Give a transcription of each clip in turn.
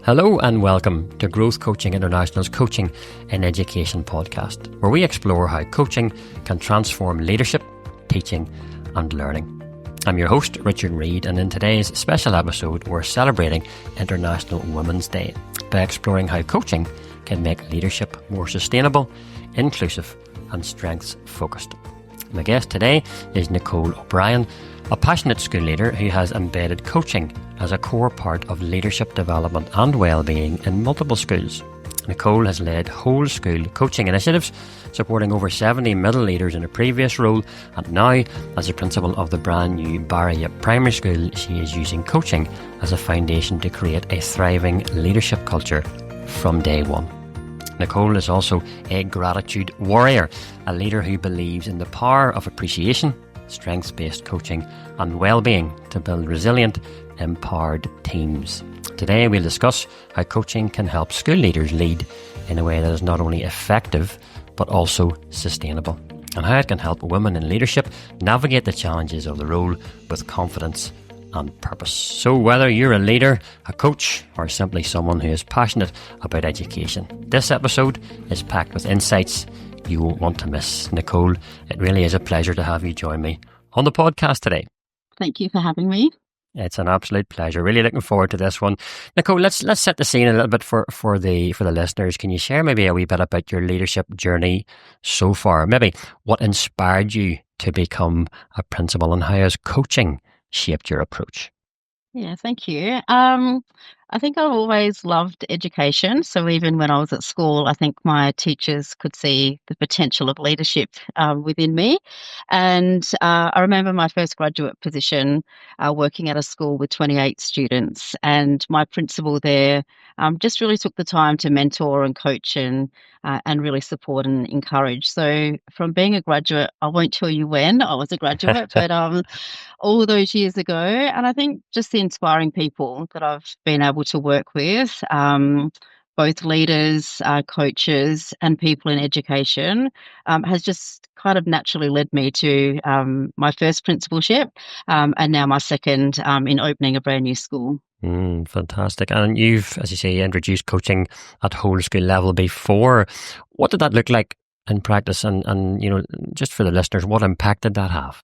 Hello and welcome to Growth Coaching International's Coaching in Education podcast, where we explore how coaching can transform leadership, teaching and learning. I'm your host, Richard Reid, and in today's special episode, we're celebrating International Women's Day by exploring how coaching can make leadership more sustainable, inclusive and strengths-focused. My guest today is Nicole O'Brien, a passionate school leader who has embedded coaching as a core part of leadership development and wellbeing in multiple schools. Nicole has led whole school coaching initiatives, supporting over 70 middle leaders in a previous role, and now, as a principal of the brand new Barry Primary School, she is using coaching as a foundation to create a thriving leadership culture from day one. Nicole is also a gratitude warrior, a leader who believes in the power of appreciation, strengths-based coaching and well-being to build resilient, empowered teams. Today we'll discuss how coaching can help school leaders lead in a way that is not only effective but also sustainable, and how it can help women in leadership navigate the challenges of the role with confidence and purpose. So whether you're a leader, a coach, or simply someone who is passionate about education, this episode is packed with insights you won't want to miss. Nicole, it really is a pleasure to have you join me on the podcast today. Thank you for having me. It's an absolute pleasure. Really looking forward to this one. Nicole, let's set the scene a little bit for the listeners. Can you share maybe a wee bit about your leadership journey so far? Maybe what inspired you to become a principal, and how has coaching shaped your approach? Yeah, thank you. I think I've always loved education. So even when I was at school, I think my teachers could see the potential of leadership within me. And I remember my first graduate position working at a school with 28 students. And my principal there just really took the time to mentor and coach and really support and encourage. So from being a graduate, I won't tell you when I was a graduate, but all those years ago. And I think just the inspiring people that I've been able to work with, both leaders, coaches, and people in education, has just kind of naturally led me to my first principalship and now my second in opening a brand new school. Fantastic. And you've, as you say, introduced coaching at whole school level before. What did that look like in practice? And just for the listeners, what impact did that have?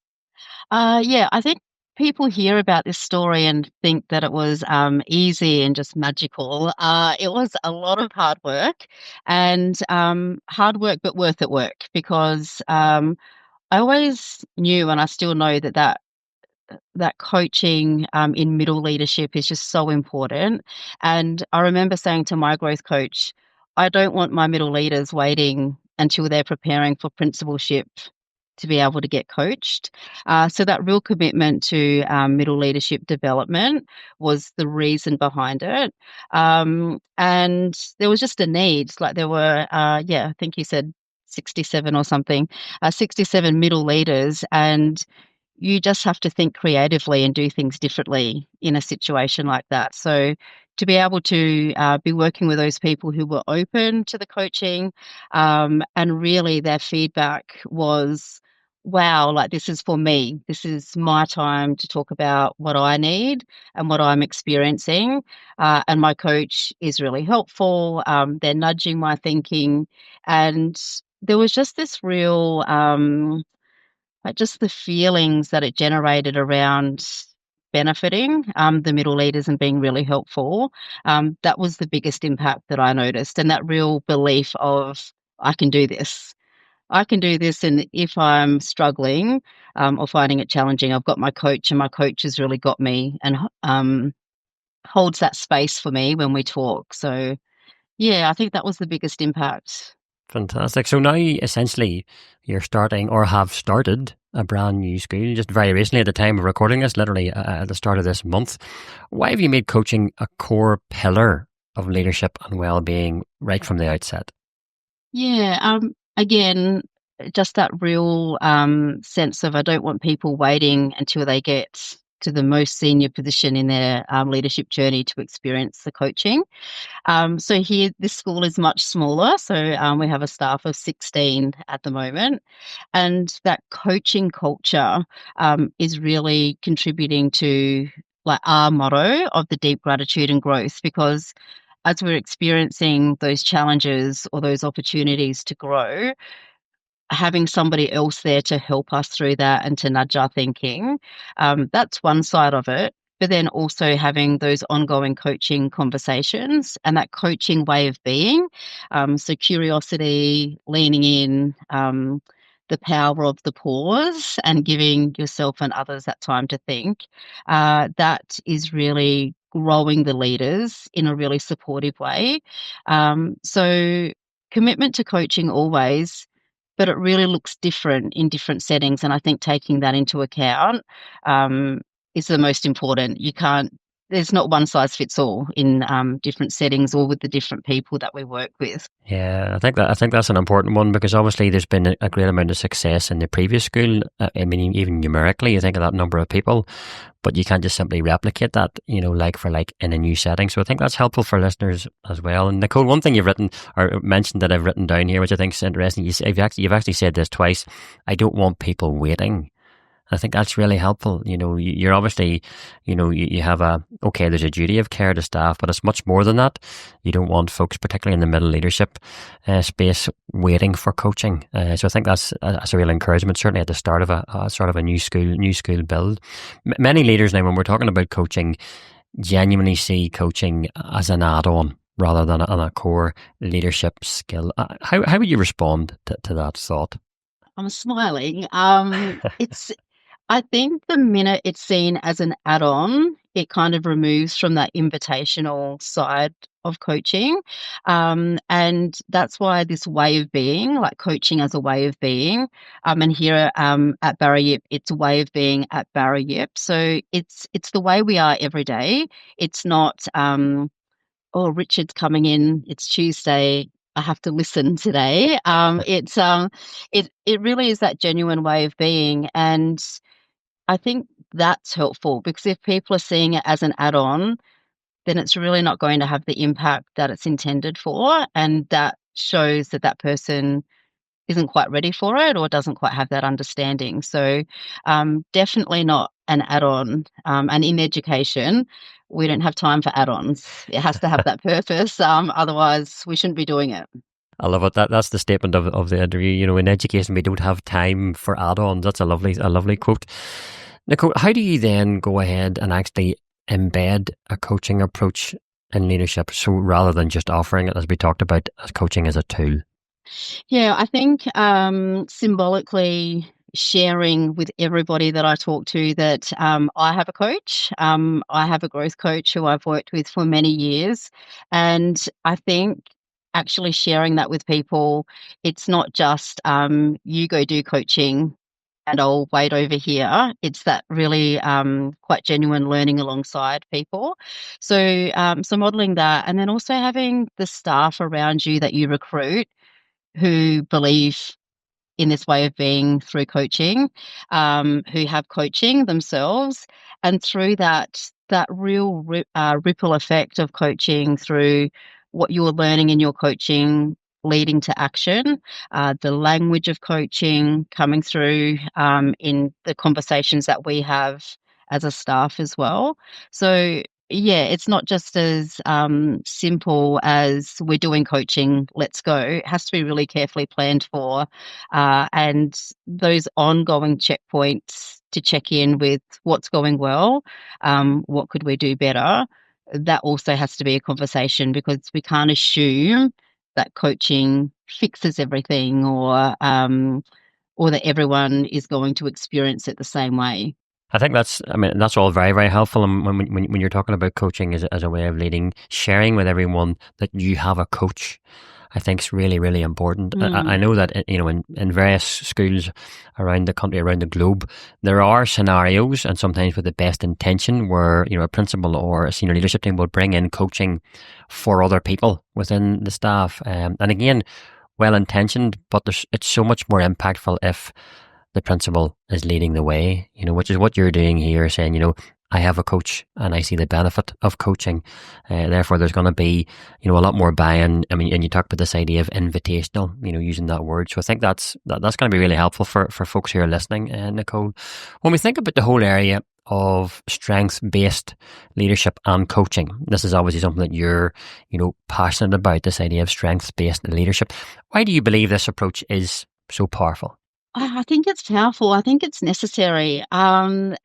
Yeah, I think people hear about this story and think that it was easy and just magical. It was a lot of hard work and hard work, but worth it work, because I always knew, and I still know that coaching in middle leadership is just so important. And I remember saying to my growth coach, I don't want my middle leaders waiting until they're preparing for principalship to be able to get coached. So that real commitment to middle leadership development was the reason behind it. And there was just a need. Like there were, I think you said 67 or something, 67 middle leaders, and you just have to think creatively and do things differently in a situation like that. So to be able to be working with those people who were open to the coaching, and really their feedback was, wow, like this is for me. This is my time to talk about what I need and what I'm experiencing. And my coach is really helpful. They're nudging my thinking. And there was just this real like just the feelings that it generated around benefiting the middle leaders and being really helpful. That was the biggest impact that I noticed, and that real belief of I can do this. I can do this, and if I'm struggling or finding it challenging, I've got my coach, and my coach has really got me and holds that space for me when we talk. So, yeah, I think that was the biggest impact. Fantastic. So now essentially you're starting or have started a brand new school just very recently at the time of recording this, literally at the start of this month. Why have you made coaching a core pillar of leadership and well-being right from the outset? Yeah, again, just that real sense of I don't want people waiting until they get to the most senior position in their leadership journey to experience the coaching. So here, this school is much smaller. So we have a staff of 16 at the moment. And that coaching culture is really contributing to like our motto of the deep gratitude and growth, because as we're experiencing those challenges or those opportunities to grow, having somebody else there to help us through that and to nudge our thinking, that's one side of it. But then also having those ongoing coaching conversations and that coaching way of being. So curiosity, leaning in, the power of the pause and giving yourself and others that time to think. That is really growing the leaders in a really supportive way. So commitment to coaching always, but it really looks different in different settings, and I think taking that into account, is the most important. You can't There's not one size fits all in, different settings or with the different people that we work with. Yeah, I think that's an important one, because obviously there's been a great amount of success in the previous school. I mean, even numerically, you think of that number of people, but you can't just simply replicate that, like for like in a new setting. So I think that's helpful for listeners as well. And Nicole, one thing you've written or mentioned that I've written down here, which I think is interesting, you've actually said this twice. I don't want people waiting. I think that's really helpful. You're obviously, you have there's a duty of care to staff, but it's much more than that. You don't want folks, particularly in the middle leadership space, waiting for coaching. So I think that's a real encouragement, certainly at the start of a sort of a new school build. Many leaders now, when we're talking about coaching, genuinely see coaching as an add-on rather than a core leadership skill. How would you respond to that thought? I'm smiling. I think the minute it's seen as an add-on, it kind of removes from that invitational side of coaching. And that's why this way of being, like coaching as a way of being, and here at Barra Yip, it's a way of being at Barra Yip. So it's the way we are every day. It's not, oh, Richard's coming in, it's Tuesday, I have to listen today. It really is that genuine way of being, and I think that's helpful, because if people are seeing it as an add-on, then it's really not going to have the impact that it's intended for, and that shows that that person isn't quite ready for it or doesn't quite have that understanding. So, definitely not an add-on. And in education, we don't have time for add-ons. It has to have that purpose. Otherwise, we shouldn't be doing it. I love it. That's the statement of the interview. In education, we don't have time for add-ons. That's a lovely quote. Nicole, how do you then go ahead and actually embed a coaching approach in leadership? So rather than just offering it, as we talked about, as coaching as a tool. Yeah, I think symbolically sharing with everybody that I talk to that I have a coach. I have a growth coach who I've worked with for many years. And I think actually sharing that with people, it's not just you go do coaching and I'll wait over here. It's that really quite genuine learning alongside people. So modeling that, and then also having the staff around you that you recruit who believe in this way of being through coaching, who have coaching themselves, and through that real ripple effect of coaching through what you're learning in your coaching leading to action, the language of coaching coming through in the conversations that we have as a staff as well. So yeah, it's not just as simple as we're doing coaching, let's go. It has to be really carefully planned for, and those ongoing checkpoints to check in with what's going well, what could we do better. That also has to be a conversation, because we can't assume that coaching fixes everything, or that everyone is going to experience it the same way. I think that's all very, very helpful. And when you're talking about coaching as a way of leading, sharing with everyone that you have a coach, I think is really, really important. I know that, in various schools around the country, around the globe, there are scenarios, and sometimes with the best intention, where, a principal or a senior leadership team will bring in coaching for other people within the staff. And again, well-intentioned, but it's so much more impactful if the principal is leading the way, which is what you're doing here, saying, I have a coach and I see the benefit of coaching. Therefore, there's going to be, a lot more buy-in. And you talk about this idea of invitational, using that word. So I think that's going to be really helpful for folks who are listening, Nicole. When we think about the whole area of strengths-based leadership and coaching. This is obviously something that you're, passionate about, this idea of strengths-based leadership. Why do you believe this approach is so powerful? I think it's powerful. I think it's necessary. And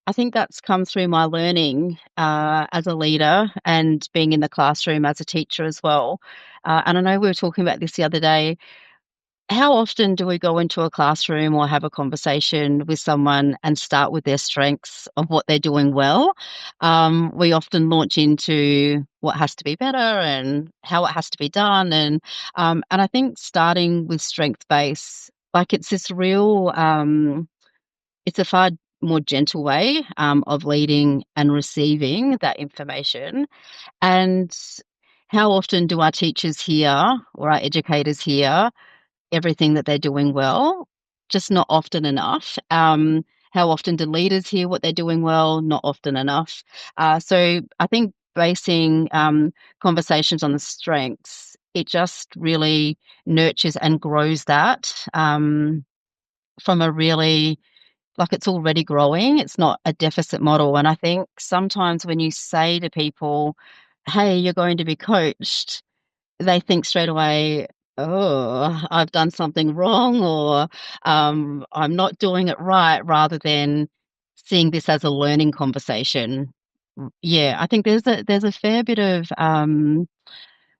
I think that's come through my learning as a leader and being in the classroom as a teacher as well. And I know we were talking about this the other day. How often do we go into a classroom or have a conversation with someone and start with their strengths of what they're doing well? We often launch into what has to be better and how it has to be done, and I think starting with strength base, like it's this real, it's a far more gentle way of leading and receiving that information. And how often do our teachers hear or our educators hear everything that they're doing well? Just not often enough. How often do leaders hear what they're doing well? Not often enough. So I think basing conversations on the strengths, it just really nurtures and grows that from a really, like, it's already growing. It's not a deficit model. And I think sometimes when you say to people, hey, you're going to be coached, they think straight away, "Oh, I've done something wrong," or, "I'm not doing it right," rather than seeing this as a learning conversation. Yeah, I think there's a fair bit of,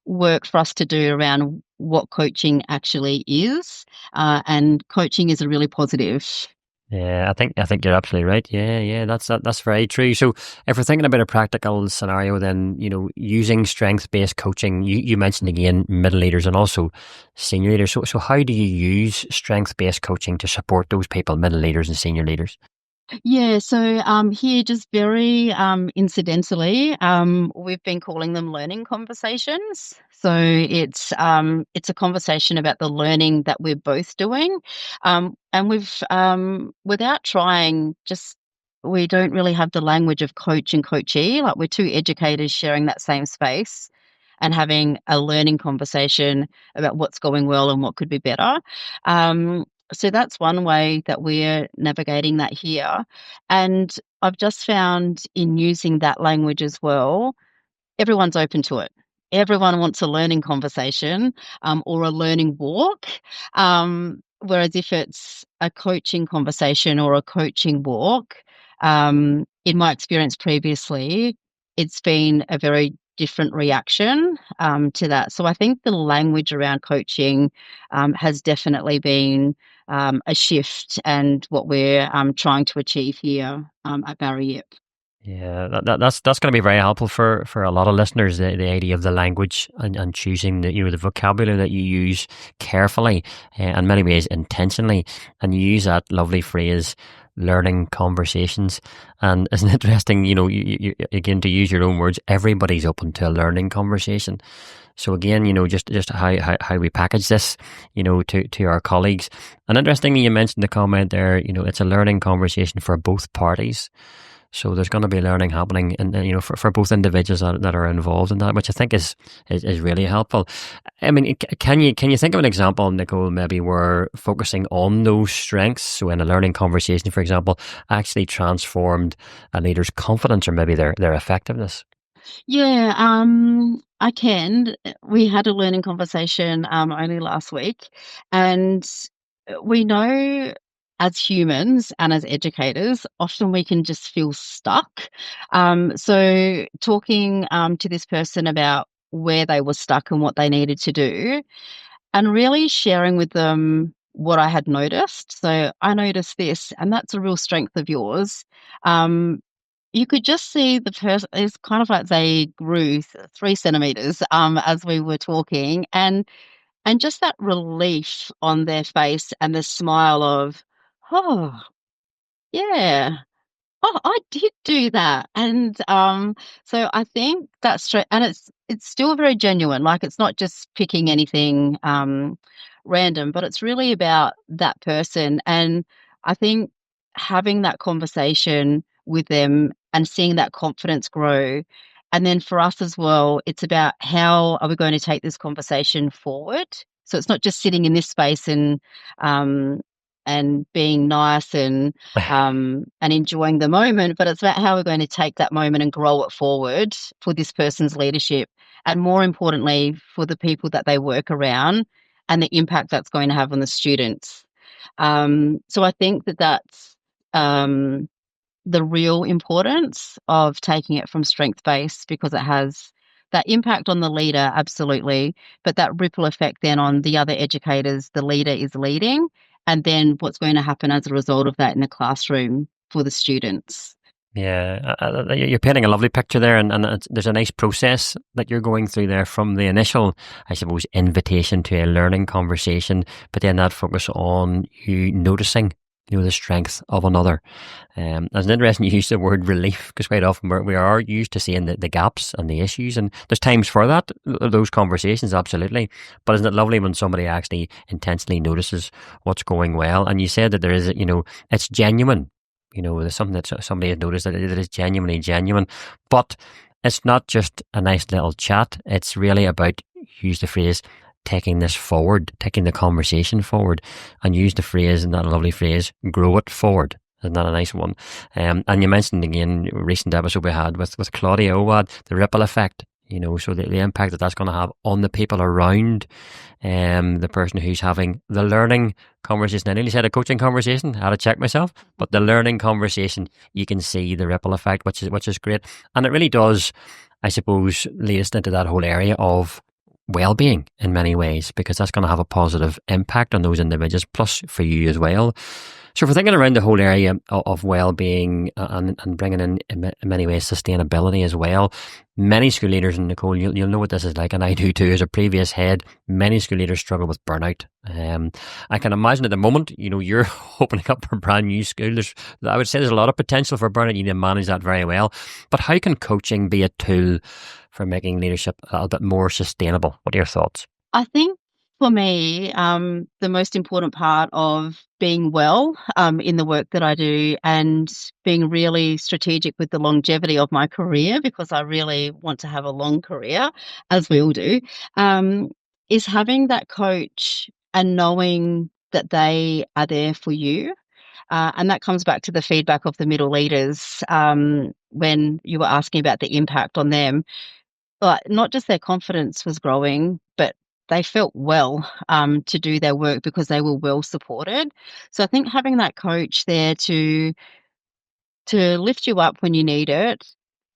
work for us to do around what coaching actually is, and coaching is a really positive. Yeah, I think you're absolutely right. Yeah, yeah, that's very true. So if we're thinking about a practical scenario, then using strengths-based coaching, you mentioned again middle leaders and also senior leaders. So how do you use strengths-based coaching to support those people, middle leaders and senior leaders? Yeah, so here, just very incidentally, we've been calling them learning conversations. So it's a conversation about the learning that we're both doing, and we've without trying, just we don't really have the language of coach and coachee. Like, we're two educators sharing that same space and having a learning conversation about what's going well and what could be better. Um, so that's one way that we're navigating that here. And I've just found in using that language as well, everyone's open to it. Everyone wants a learning conversation, or a learning walk. Whereas if it's a coaching conversation or a coaching walk, in my experience previously, it's been a very different reaction to that. So I think the language around coaching has definitely been a shift, and what we're trying to achieve here at Barry Yep. Yeah, that's going to be very helpful for a lot of listeners. The idea of the language and choosing the vocabulary that you use carefully, in many ways intentionally, and you use that lovely phrase, learning conversations. And isn't it interesting? You again, to use your own words, everybody's open to a learning conversation. So again, just how we package this, to our colleagues. And interestingly, you mentioned the comment there. It's a learning conversation for both parties. So there's going to be learning happening, and for both individuals that are involved in that, which I think is really helpful. I mean, can you think of an example, Nicole, maybe where focusing on those strengths, so in a learning conversation, for example, actually transformed a leader's confidence or maybe their effectiveness? Yeah, I can. We had a learning conversation only last week, and we know as humans and as educators, often we can just feel stuck. So, talking to this person about where they were stuck and what they needed to do, and really sharing with them what I had noticed. So, I noticed this, and that's a real strength of yours. Um, you could just see the person, it's kind of like they grew 3 centimeters, as we were talking, and just that relief on their face and the smile of, "Oh, yeah. Oh, I did do that." And, so I think that's true, and it's still very genuine, like, it's not just picking anything, random, but it's really about that person, and I think having that conversation with them and seeing that confidence grow, and then for us as well, it's about how are we going to take this conversation forward? So it's not just sitting in this space and, um and being nice and enjoying the moment, but it's about how we're going to take that moment and grow it forward for this person's leadership, and more importantly, for the people that they work around and the impact that's going to have on the students. So I think that that's the real importance of taking it from strength-based, because it has that impact on the leader, absolutely, but that ripple effect then on the other educators the leader is leading, and then what's going to happen as a result of that in the classroom for the students. Yeah, you're painting a lovely picture there, and there's a nice process that you're going through there from the initial, I suppose, invitation to a learning conversation, but then that focus on you noticing, the strength of another. It's interesting you use the word relief, because quite often we are used to seeing the gaps and the issues, and there's times for that, those conversations, absolutely. But isn't it lovely when somebody actually intentionally notices what's going well? And you said that there is, it's genuine. There's something that somebody has noticed that it is genuinely genuine, but it's not just a nice little chat. It's really about, use the phrase, taking this forward, taking the conversation forward, and use the phrase, and that lovely phrase, grow it forward. Isn't that a nice one? And you mentioned again, a recent episode we had with Claudia Owad, the ripple effect, so the impact that's going to have on the people around the person who's having the learning conversation. I nearly said a coaching conversation, I had to check myself, but the learning conversation, you can see the ripple effect, which is great. And it really does, I suppose, lead us into that whole area of well-being in many ways, because that's going to have a positive impact on those individuals, plus for you as well. So if we're thinking around the whole area of well-being and bringing in many ways sustainability as well, many school leaders, and Nicole, you'll know what this is like, and I do too as a previous head, many school leaders struggle with burnout. I can imagine at the moment, you're opening up a brand new school. I would say there's a lot of potential for burnout. You need to manage that very well. But how can coaching be a tool for making leadership a little bit more sustainable? What are your thoughts? I think for me, the most important part of being well in the work that I do, and being really strategic with the longevity of my career, because I really want to have a long career, as we all do, is having that coach and knowing that they are there for you. And that comes back to the feedback of the middle leaders, when you were asking about the impact on them. But not just their confidence was growing, but they felt well to do their work because they were well supported. So I think having that coach there to lift you up when you need it,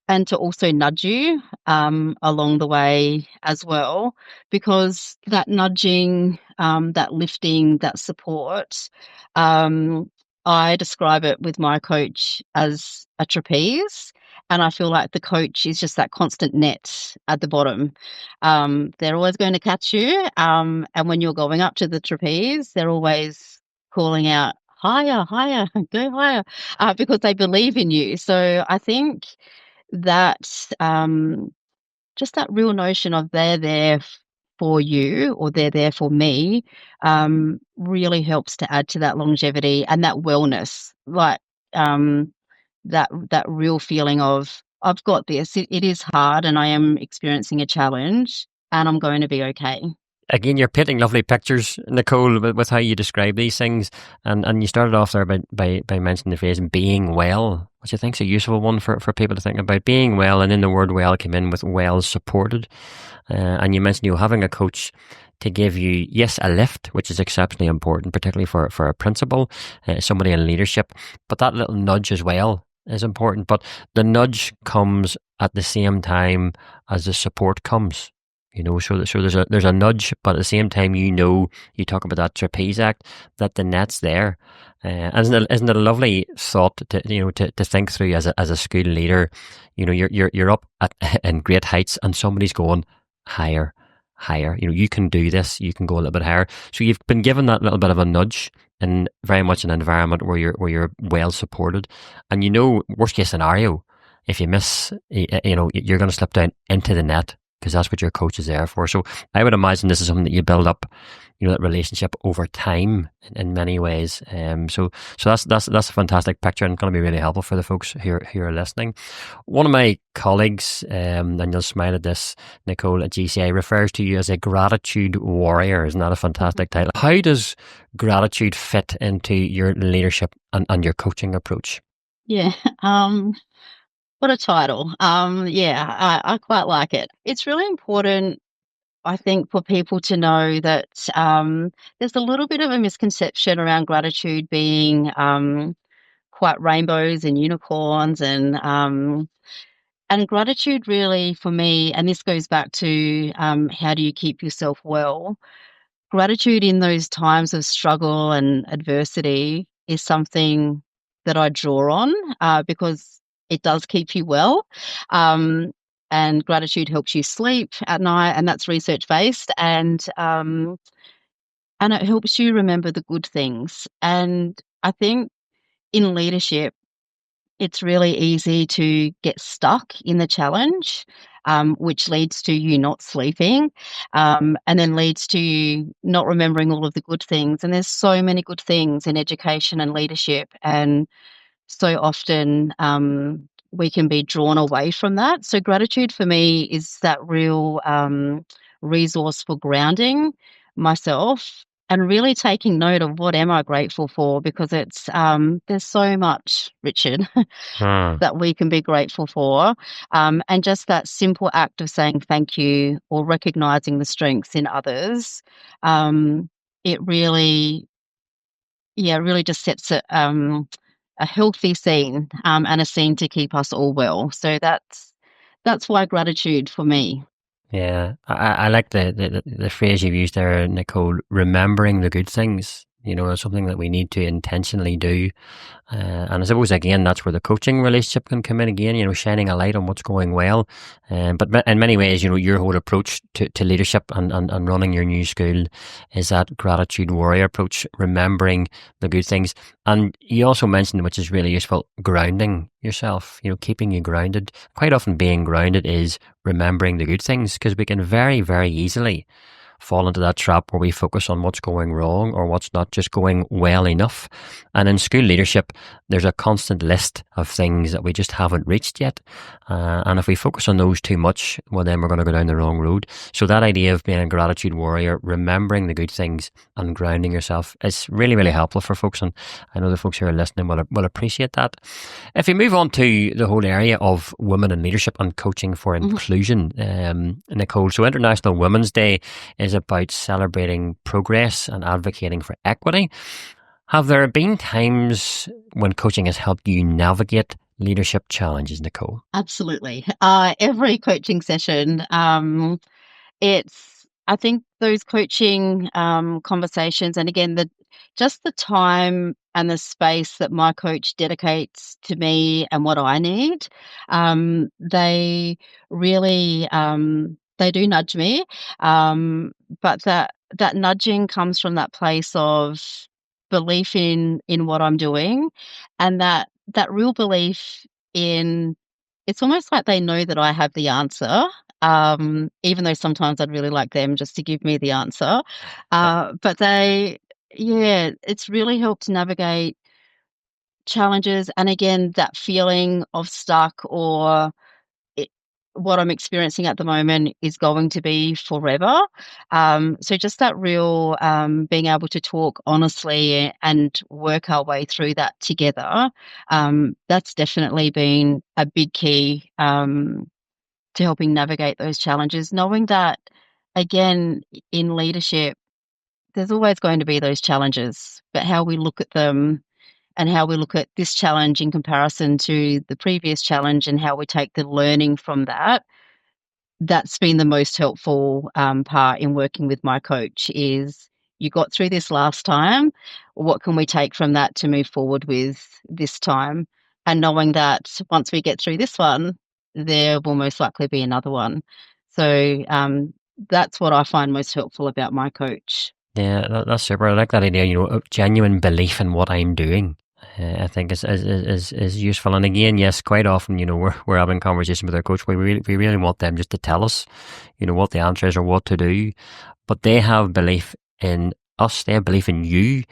and to also nudge you along the way as well, because that nudging, that lifting, that support, I describe it with my coach as a trapeze. And I feel like the coach is just that constant net at the bottom. They're always going to catch you. And when you're going up to the trapeze, they're always calling out, higher, higher, go higher, because they believe in you. So I think that just that real notion of they're there for you, or they're there for me, really helps to add to that longevity and that wellness, like that real feeling of, I've got this. It is hard, and I am experiencing a challenge, and I'm going to be okay. Again, you're painting lovely pictures, Nicole, with how you describe these things. And you started off there by mentioning the phrase being well, which I think is a useful one for people to think about. Being well, and in the word well came in with well supported. And you mentioned having a coach to give you, yes, a lift, which is exceptionally important, particularly for a principal, somebody in leadership. But that little nudge as well is important. But the nudge comes at the same time as the support comes. So there's a nudge, but at the same time, you talk about that trapeze act, that the net's there. Isn't it a lovely thought to think through as a school leader? You're up in great heights, and somebody's going higher. You can do this. You can go a little bit higher. So you've been given that little bit of a nudge, in very much an environment where you're well supported, and worst case scenario, if you miss, you're going to slip down into the net, because that's what your coach is there for. So I would imagine this is something that you build up, that relationship over time in many ways. So that's a fantastic picture, and going to be really helpful for the folks who are listening. One of my colleagues, and you'll smile at this, Nicole, at GCI, refers to you as a gratitude warrior. Isn't that a fantastic title? How does gratitude fit into your leadership and your coaching approach? Yeah. What a title. Yeah, I quite like it. It's really important, I think, for people to know that there's a little bit of a misconception around gratitude being quite rainbows and unicorns, and gratitude really for me, and this goes back to how do you keep yourself well. Gratitude in those times of struggle and adversity is something that I draw on because it does keep you well. Um, and gratitude helps you sleep at night, and that's research based. And it helps you remember the good things. And I think in leadership, it's really easy to get stuck in the challenge, which leads to you not sleeping, and then leads to you not remembering all of the good things. And there's so many good things in education and leadership, and so often we can be drawn away from that. So gratitude for me is that real resource for grounding myself and really taking note of what am I grateful for, because it's there's so much, Richard, Hmm. that we can be grateful for. And just that simple act of saying thank you or recognizing the strengths in others, it really, yeah, really just sets a healthy scene, and a scene to keep us all well. So that's why gratitude for me. Yeah, I like the phrase you've used there, Nicole. Remembering the good things, is something that we need to intentionally do. And I suppose, again, that's where the coaching relationship can come in again, shining a light on what's going well. But in many ways, your whole approach to leadership and running your new school is that gratitude warrior approach, remembering the good things. And you also mentioned, which is really useful, grounding yourself, keeping you grounded. Quite often being grounded is remembering the good things, because we can very, very easily fall into that trap where we focus on what's going wrong or what's not just going well enough. And in school leadership, there's a constant list of things that we just haven't reached yet. And if we focus on those too much, well, then we're going to go down the wrong road. So that idea of being a gratitude warrior, remembering the good things and grounding yourself is really, really helpful for folks. And I know the folks who are listening will appreciate that. If we move on to the whole area of women in leadership and coaching for inclusion, Nicole, so International Women's Day is about celebrating progress and advocating for equity. Have there been times when coaching has helped you navigate leadership challenges, Nicole? Absolutely. Every coaching session, I think those coaching conversations, and again, just the time and the space that my coach dedicates to me and what I need, they really they do nudge me, but that nudging comes from that place of belief in what I'm doing, and that real belief in, it's almost like they know that I have the answer, even though sometimes I'd really like them just to give me the answer. But yeah, it's really helped navigate challenges. And again, that feeling of stuck or it, what I'm experiencing at the moment is going to be forever. So just that real being able to talk honestly and work our way through that together, that's definitely been a big key to helping navigate those challenges. Knowing that, again, in leadership, there's always going to be those challenges, but how we look at them and how we look at this challenge in comparison to the previous challenge and how we take the learning from that, that's been the most helpful part in working with my coach is you got through this last time. What can we take from that to move forward with this time? And knowing that once we get through this one, there will most likely be another one. So that's what I find most helpful about my coach. Yeah, that's super. I like that idea, of genuine belief in what I'm doing. I think is useful. And again, yes, quite often, we're having conversation with our coach. We really want them just to tell us, what the answer is or what to do. But they have belief in us. They have belief in you,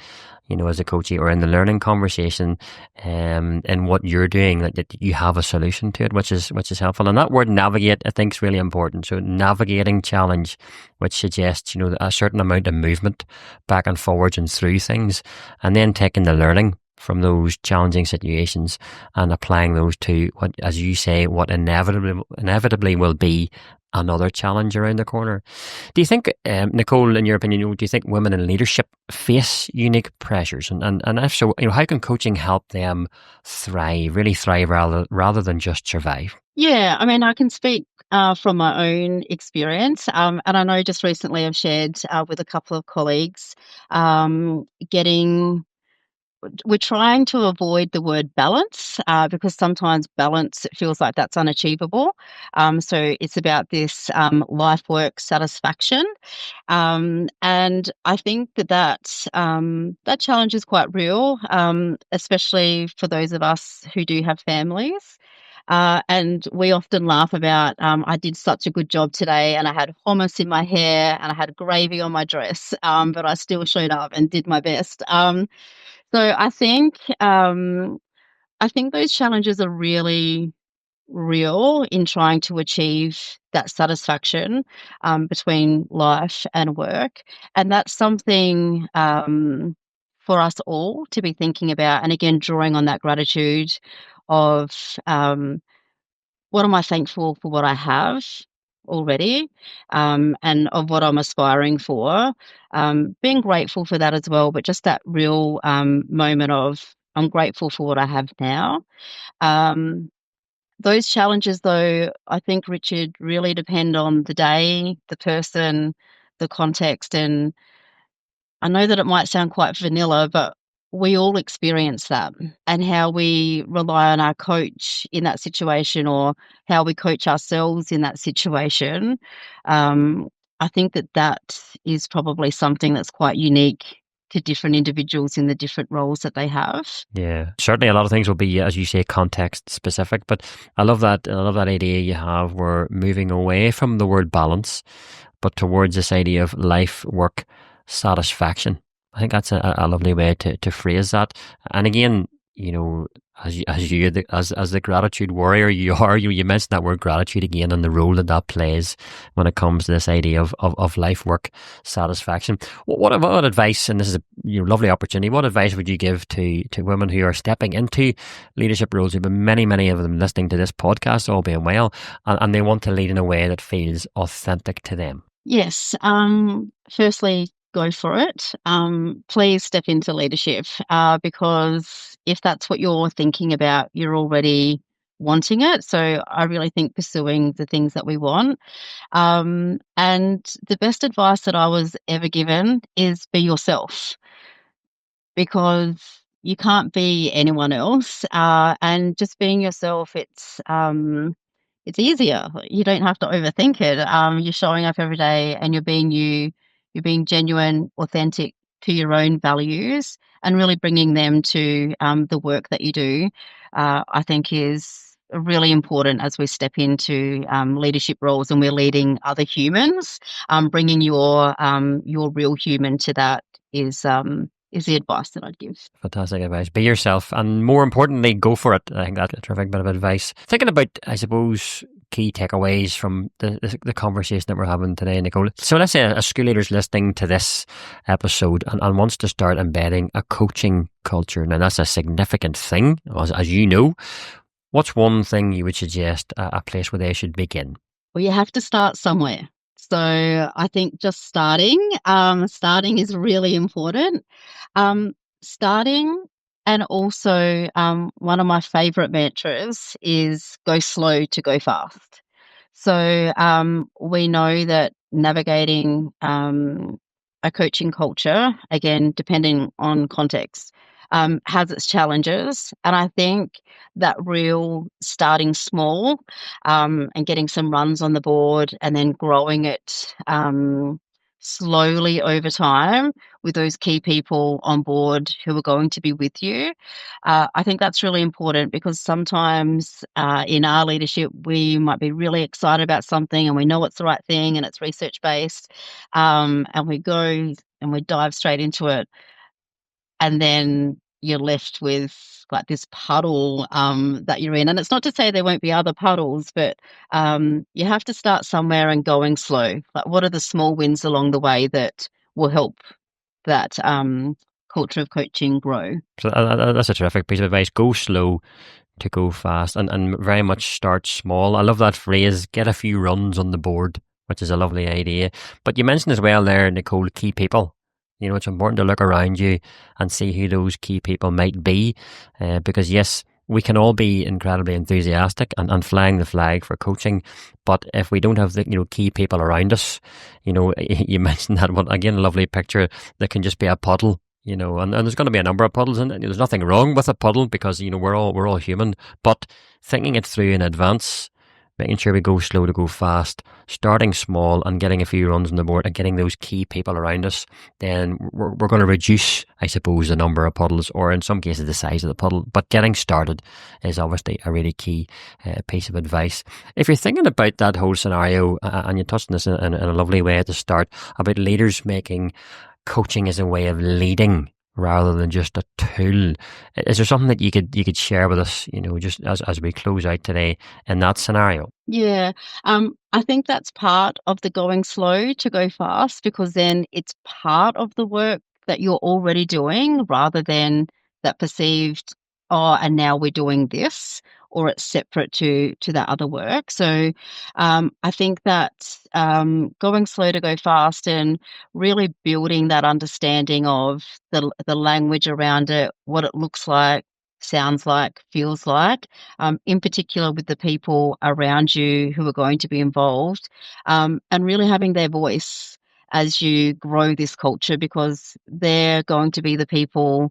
as a coach, or in the learning conversation, in what you're doing, that you have a solution to it, which is helpful. And that word navigate, I think, is really important. So navigating challenge, which suggests, a certain amount of movement back and forwards and through things, and then taking the learning from those challenging situations and applying those to what, as you say, what inevitably will be another challenge around the corner. Do you think, Nicole, in your opinion, do you think women in leadership face unique pressures? And if so, how can coaching help them really thrive rather than just survive? Yeah, I mean, I can speak from my own experience. And I know just recently I've shared with a couple of colleagues getting we're trying to avoid the word balance because sometimes balance, it feels like that's unachievable. So it's about this life work satisfaction. And I think that challenge is quite real, especially for those of us who do have families. And we often laugh about, I did such a good job today and I had hummus in my hair and I had gravy on my dress, but I still showed up and did my best. So I think those challenges are really real in trying to achieve that satisfaction between life and work, and that's something for us all to be thinking about. And again, drawing on that gratitude of what am I thankful for what I have already, and of what I'm aspiring for, being grateful for that as well, but just that real moment of I'm grateful for what I have now. Um, those challenges, though, I think, Richard, really depend on the day, the person, the context, and I know that it might sound quite vanilla, but we all experience that, and how we rely on our coach in that situation or how we coach ourselves in that situation. Um, I think that is probably something that's quite unique to different individuals in the different roles that they have. Yeah, certainly a lot of things will be, as you say, context specific, but I love that. I love that idea you have. We're moving away from the word balance, but towards this idea of life work satisfaction. I think that's a lovely way to phrase that. And again, as the gratitude warrior you are, you mentioned that word gratitude again and the role that plays when it comes to this idea of life work satisfaction. What advice, and this is a lovely opportunity, what advice would you give to women who are stepping into leadership roles? There have been many of them listening to this podcast, all being well, and they want to lead in a way that feels authentic to them. Yes. Firstly, go for it. Please step into leadership because if that's what you're thinking about, you're already wanting it. So I really think pursuing the things that we want. And the best advice that I was ever given is be yourself, because you can't be anyone else. And just being yourself, it's easier. You don't have to overthink it. You're showing up every day and you're being you. You're being genuine, authentic to your own values, and really bringing them to the work that you do. I think is really important as we step into leadership roles and we're leading other humans. Bringing your real human to that is the advice that I'd give. Fantastic advice. Be yourself, and more importantly, go for it. I think that's a terrific bit of advice. Thinking about, I suppose, key takeaways from the conversation that we're having today, Nicole. So let's say a school leader's listening to this episode and wants to start embedding a coaching culture. Now, that's a significant thing, as you know. What's one thing you would suggest a place where they should begin? Well, you have to start somewhere. So I think just starting is really important. Starting, and also one of my favorite mantras is go slow to go fast. So we know that navigating a coaching culture, again, depending on context, has its challenges. And I think that real starting small and getting some runs on the board and then growing it slowly over time with those key people on board who are going to be with you. I think that's really important because sometimes in our leadership, we might be really excited about something and we know it's the right thing and it's research based, and we go and we dive straight into it, and then you're left with like this puddle that you're in. And it's not to say there won't be other puddles, but you have to start somewhere and going slow. Like, what are the small wins along the way that will help that culture of coaching grow? So that's a terrific piece of advice. Go slow to go fast, and very much start small. I love that phrase, get a few runs on the board, which is a lovely idea. But you mentioned as well there, Nicole, key people. You know, it's important to look around you and see who those key people might be, because yes, we can all be incredibly enthusiastic and flying the flag for coaching, but if we don't have the key people around us, you mentioned that one again, a lovely picture that can just be a puddle. And there's going to be a number of puddles in it. There's nothing wrong with a puddle because we're all human. But thinking it through in advance, making sure we go slow to go fast, starting small and getting a few runs on the board and getting those key people around us, then we're going to reduce, I suppose, the number of puddles, or in some cases the size of the puddle. But getting started is obviously a really key piece of advice. If you're thinking about that whole scenario, and you touched on this in a lovely way at the start, about leaders making coaching as a way of leading rather than just a tool. Is there something that you could share with us, just as we close out today in that scenario? Yeah, I think that's part of the going slow to go fast, because then it's part of the work that you're already doing rather than that perceived, oh, and now we're doing this, or it's separate to that other work. So I think that going slow to go fast and really building that understanding of the language around it, what it looks like, sounds like, feels like, in particular with the people around you who are going to be involved, and really having their voice as you grow this culture, because they're going to be the people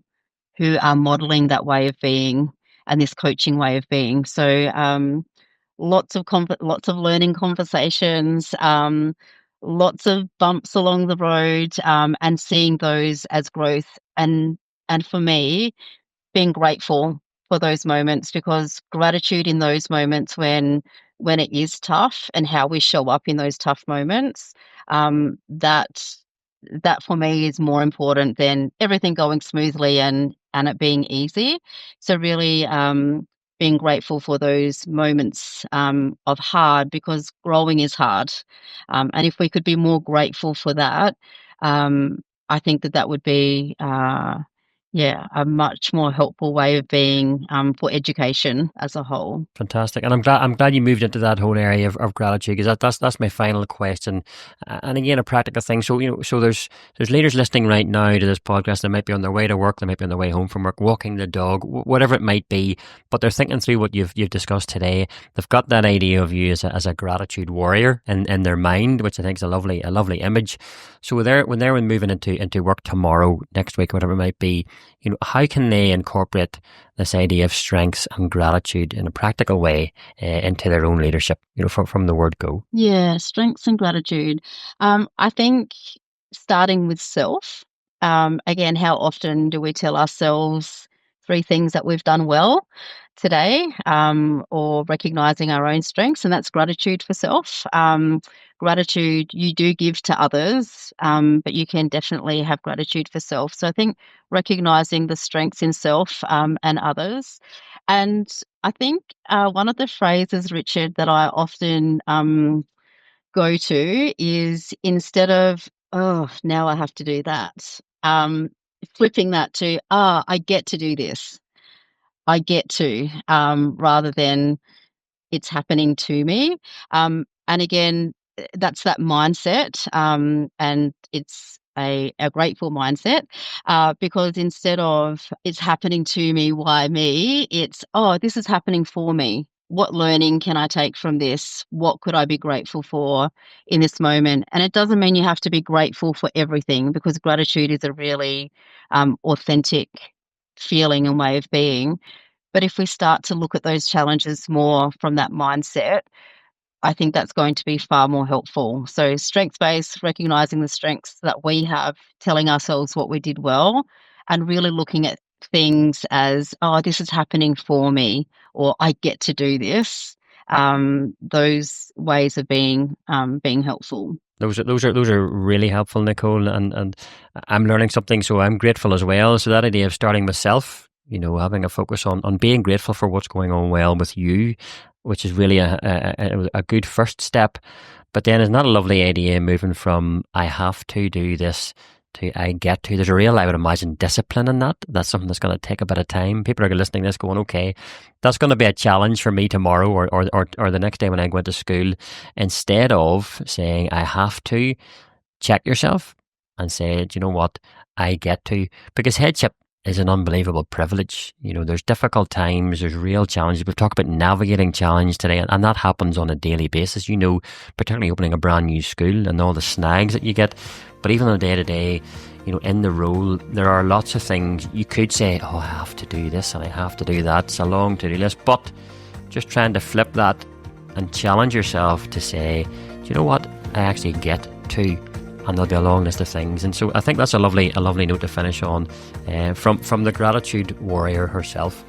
who are modeling that way of being and this coaching way of being. So lots of learning conversations, lots of bumps along the road, and seeing those as growth. And for me, being grateful for those moments, because gratitude in those moments when it is tough and how we show up in those tough moments, that for me is more important than everything going smoothly and it being easy. So really, being grateful for those moments of hard, because growing is hard, and if we could be more grateful for that, I think that would be yeah, a much more helpful way of being, for education as a whole. Fantastic, and I'm glad you moved into that whole area of gratitude, because that's my final question, and again a practical thing. So so there's leaders listening right now to this podcast. They might be on their way to work, they might be on their way home from work, walking the dog, whatever it might be. But they're thinking through what you've discussed today. They've got that idea of you as a gratitude warrior in their mind, which I think is a lovely image. So when they're moving into work tomorrow, next week, whatever it might be, how can they incorporate this idea of strengths and gratitude in a practical way into their own leadership, from the word go? Yeah, strengths and gratitude. I think starting with self, again, how often do we tell ourselves 3 things that we've done well today, or recognizing our own strengths, and that's gratitude for self. Gratitude you do give to others, but you can definitely have gratitude for self. So I think recognizing the strengths in self, and others. And I think one of the phrases, Richard, that I often go to is, instead of, "Oh, now I have to do that," flipping that to, "Ah, I get to do this. I get to," rather than it's happening to me. And again, that's that mindset, and it's a grateful mindset, because instead of it's happening to me, why me? It's, oh, this is happening for me. What learning can I take from this? What could I be grateful for in this moment? And it doesn't mean you have to be grateful for everything, because gratitude is a really authentic feeling and way of being. But if we start to look at those challenges more from that mindset, I think that's going to be far more helpful. So strengths-based, recognizing the strengths that we have, telling ourselves what we did well, and really looking at things as, oh, this is happening for me, or I get to do this. Those ways of being helpful. Those are really helpful, Nicole, and I'm learning something, so I'm grateful as well. So that idea of starting with self, having a focus on being grateful for what's going on well with you, which is really a good first step. But then isn't that a lovely idea, moving from I have to do this to I get to? There's a real, I would imagine, discipline in that. That's something that's going to take a bit of time. People are listening to this going, okay, that's going to be a challenge for me tomorrow or the next day when I go into school. Instead of saying I have to, check yourself and say, do you know what, I get to. Because headship is an unbelievable privilege. There's difficult times, there's real challenges. We've talked about navigating challenge today, and that happens on a daily basis. Particularly opening a brand new school and all the snags that you get. But even on a day-to-day, in the role, there are lots of things you could say, oh, I have to do this and I have to do that. It's a long to-do list. But just trying to flip that and challenge yourself to say, do you know what, I actually get to. And there'll be a long list of things. And so I think that's a lovely note to finish on, from the Gratitude Warrior herself.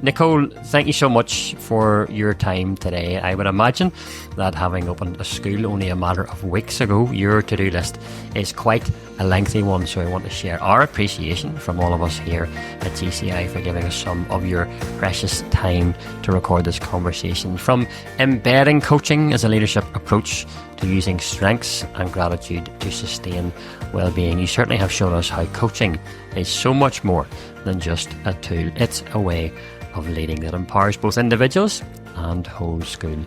Nicole, thank you so much for your time today. I would imagine that having opened a school only a matter of weeks ago, your to-do list is quite a lengthy one. So I want to share our appreciation from all of us here at GCI for giving us some of your precious time to record this conversation. From embedding coaching as a leadership approach to using strengths and gratitude to sustain well-being, you certainly have shown us how coaching is so much more than just a tool. It's a way of leading that empowers both individuals and whole school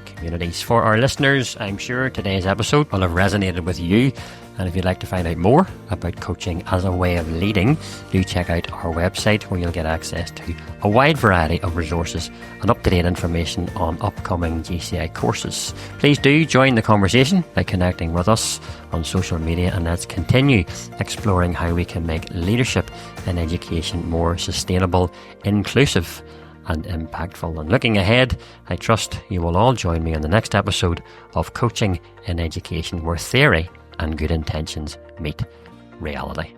communities. For our listeners, I'm sure today's episode will have resonated with you. And if you'd like to find out more about coaching as a way of leading, do check out our website, where you'll get access to a wide variety of resources and up-to-date information on upcoming GCI courses. Please do join the conversation by connecting with us on social media, and let's continue exploring how we can make leadership and education more sustainable, inclusive and impactful. And looking ahead, I trust you will all join me on the next episode of Coaching in Education, where theory and good intentions meet reality.